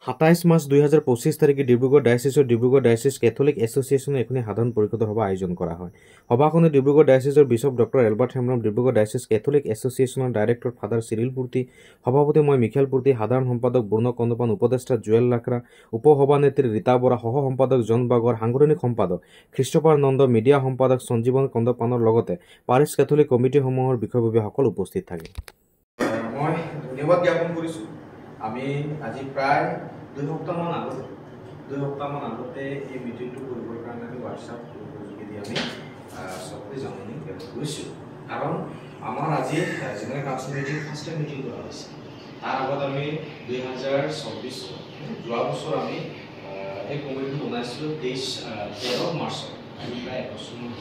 27 March 2025 তাৰিখে Dibrugarh diocese Catholic এছ'চিয়েশ্যনৰ এখন সাধাৰণ পৰিষদৰ সভা আয়োজন কৰা হয়। সভাখনে ডিব্ৰুগড় ডায়েচিছৰ বিশ্বপ doctor Albert Hembrom, Dibrugarh diocese Catholic এছ'চিয়েশ্যনৰ ডাইৰেক্টৰ ফাদাৰ চিৰিল পূৰ্তি, সভাপতি মই মিখাইল পূৰ্তি, সাধাৰণ সম্পাদক বৰুণ কন্দপান, উপদেষ্টা জুৱেল লাকৰা, উপসভানেত্ৰী ৰীতা বৰা, সহ সম্পাদক জন বাগৰ, সাংগঠনিক সম্পাদক খ্ৰীষ্টপাৰ নন্দ, মিডিয়া সম্পাদক সঞ্জীৱন কন্দপানৰ লগতে পাৰিছ কেথলিক কমিটিসমূহৰ বিষয়ববীয়াসকল উপস্থিত থাকে। মই ধন্যবাদ জ্ঞাপন কৰিছোঁ। আমি আজি প্ৰায় 2 সপ্তাহমান আগতে এই মিটিংটো কৰিবৰ কাৰণে আমি হোৱাটছআপ যোগেদি আমি চবকে জাননী কৰিছোঁ। কাৰণ আমাৰ আজি general council meeting first time meeting কৰা হৈছে। তাৰ আগত আমি 2024 যোৱা বছৰ আমি এই কমিটিটো বনাইছিলোঁ 13 মাৰ্চত, আমি প্ৰায় 1 বছৰমান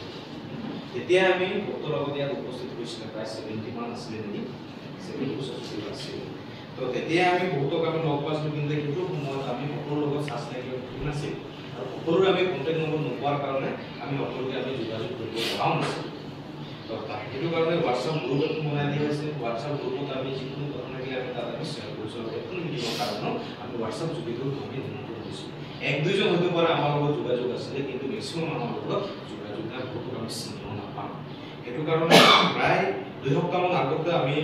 তেতিয়া আমি বহুতৰ লগত ইয়াত উপস্থিত হৈছিলোঁ, প্ৰায় 70 মান আছিলে নেকি, 70 আছিল। তো তেতিয়া আমি বহুতক আমি লগ পাইছিলোঁ, কিন্তু সেইটো সময়ত আমি সকলোৰ লগত চাৰ্জ লাগিব ঠিক নাছিল আৰু সকলোৰে আমি কণ্টেক্ট নম্বৰ নোপোৱাৰ কাৰণে আমি সকলোকে আমি যোগাযোগ কৰিব পৰাও নাছিল। তো সেইটো কাৰণে হোৱাটছআপ গ্ৰুপ এখন বনাই দিয়া হৈছে। হোৱাটছআপ গ্ৰুপত আমি যিকোনো কথা থাকিলে আমি তাত আমি শ্বেয়াৰ কৰিছোঁ। একো মিটিঙৰ কাৰণেও আমি হোৱাটছআপ যোগেদিও আমি নিমন্ত্ৰণ দিছোঁ। 1-2জন হয়তো পৰা আমাৰ লগত যোগাযোগ আছিলে, কিন্তু মেক্সিমাম আমাৰ লগত যোগাযোগ নাই, বহুতক আমি চিনিও নাপাওঁ। সেইটো কাৰণে প্ৰায় 2 সপ্তাহমান আগতে আমি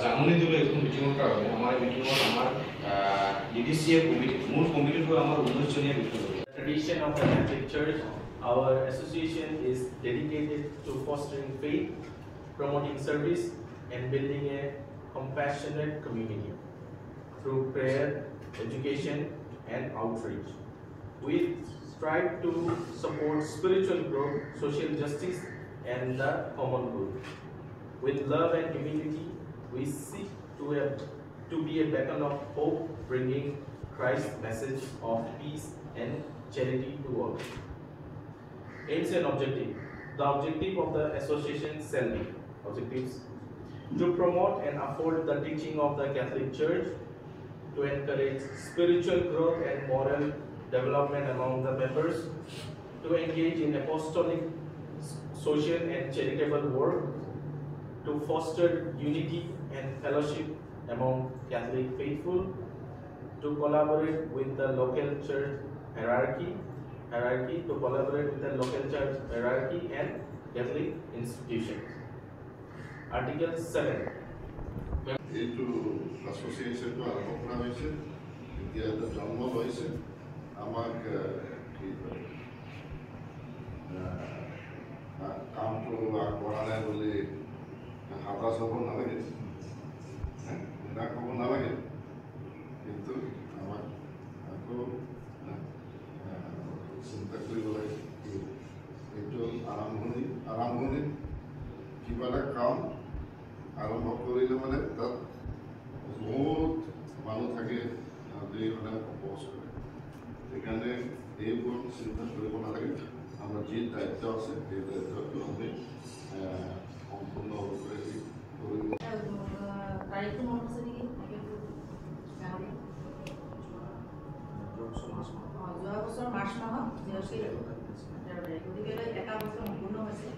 জাননী দিলোঁ এখন মিটিঙৰ কাৰণে। আমাৰ মিটিঙত আমাৰ DDCA কমিটি, মূল কমিটিটো আমাৰ 19জনীয়া বিষয়ববীয়া। Tradition of the Catholic Church, our association is dedicated to fostering faith, promoting service, and building a compassionate community through prayer, education, and outreach. We strive to support spiritual growth, social justice, and the common good. With love and humility, we seek to be a beacon of hope, bringing Christ's message of peace and charity to all. Aims and objective. The objective of the association shall be objectives to promote and afford the teaching of the Catholic Church, to encourage spiritual growth and moral development among the members, to engage in apostolic, social and charitable work, to foster unity and fellowship among Catholic faithful, to collaborate with the local church hierarchy, to collaborate with the local church hierarchy and Catholic institutions. Article 7. এইটো এছ'চিয়েশ্যনটো আৰম্ভ কৰা হৈছে, এতিয়া এটা জন্ম লৈছে। আমাক কি কয় কামটো আগবঢ়া নাই বুলি হতাশ হ'ব নালাগে, নিৰাশ হ'ব নালাগে, কিন্তু আমাক আকৌ চিন্তা কৰিব লাগে। এইটো আৰম্ভণি কিবা এটা কাম আৰম্ভ কৰিলে মানে তাত বহুত মানুহ থাকে, সিহঁতে মানে অপচ কৰে। সেইকাৰণে এইবোৰ চিন্তা কৰিব নালাগে। আমাৰ যি দায়িত্ব আছে সেই দায়িত্বটো আমি সম্পূৰ্ণৰূপে কৰিব। যোৱা বছৰ মাৰ্চ মাহত গতিকে 1 বছৰ সম্পূৰ্ণ হৈছে।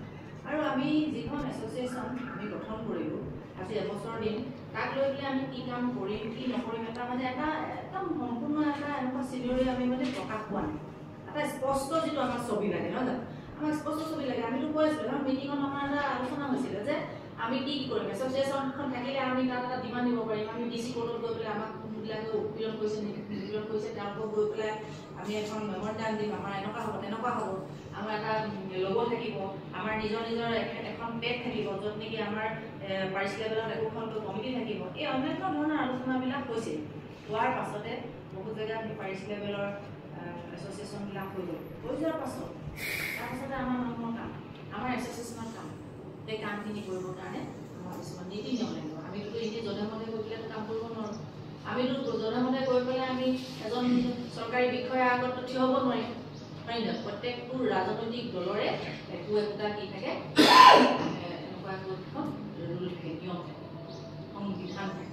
আৰু আমি যিখন এছ'চিয়েশ্যন আমি গঠন কৰিলোঁ আজি 1 বছৰ দিন, তাক লৈ পেলাই আমি কি কাম কৰিম কি নকৰিম এটা মানে এটা একদম সম্পূৰ্ণ এটা এনেকুৱা চিনেৰি আমি মানে প্ৰকাশ পোৱা নাই। এটা স্পষ্ট যিটো আমাৰ ছবি লাগে, নহয় জানো? আমাক স্পষ্ট ছবি লাগে। আমিতো কৈ আছিলোঁ, আমাৰ মিটিঙত আমাৰ এটা আলোচনা হৈছিলে যে আমি কি কৰিম। এছ'চিয়েশ্যনখন থাকিলে আমি তাত এটা ডিমাণ্ড দিব পাৰিম। আমি DC কোৰ্টত গৈ পেলাই আমাক কোনবিলাকে উৎপীড়ন কৰিছে তেওঁলোকক গৈ পেলাই আমি এখন মেম'ৰেণ্ডাম দিম, আমাৰ এনেকুৱা হ'ব তেনেকুৱা হ'ব, আমাৰ এটা লগ' থাকিব, আমাৰ নিজৰ এখন পেজ থাকিব, য'ত নেকি আমাৰ পাৰিছ লেভেলত একোখন কমিটি থাকিব। এই অন্যান্য ধৰণৰ আলোচনাবিলাক হৈছিল। হোৱাৰ পাছতে বহুত জেগাত পাৰিছ লেভেলৰ এছ'চিয়েশ্যনবিলাক হৈ যোৱাৰ তাৰপাছতে আমাৰ মানুহৰ কাম, আমাৰ এছ'চিয়েশ্যনৰ কাম, সেই কামখিনি কৰিবৰ কাৰণে আমাৰ কিছুমান নীতি নিয়ম লাগিব। আমিতো এনেই যধে মধে গৈ পেলাই কাম কৰিব নোৱাৰোঁ। আমিতো যধে মধে গৈ পেলাই আমি এজন চৰকাৰী বিষয়াৰ আগত থিয় হ'ব নোৱাৰিম, হয় নহয়? প্ৰত্যেকটো ৰাজনৈতিক দলৰে একোটা কি থাকে, এনেকুৱা ৰুল থাকে, নিয়ম থাকে, সংবিধান থাকে।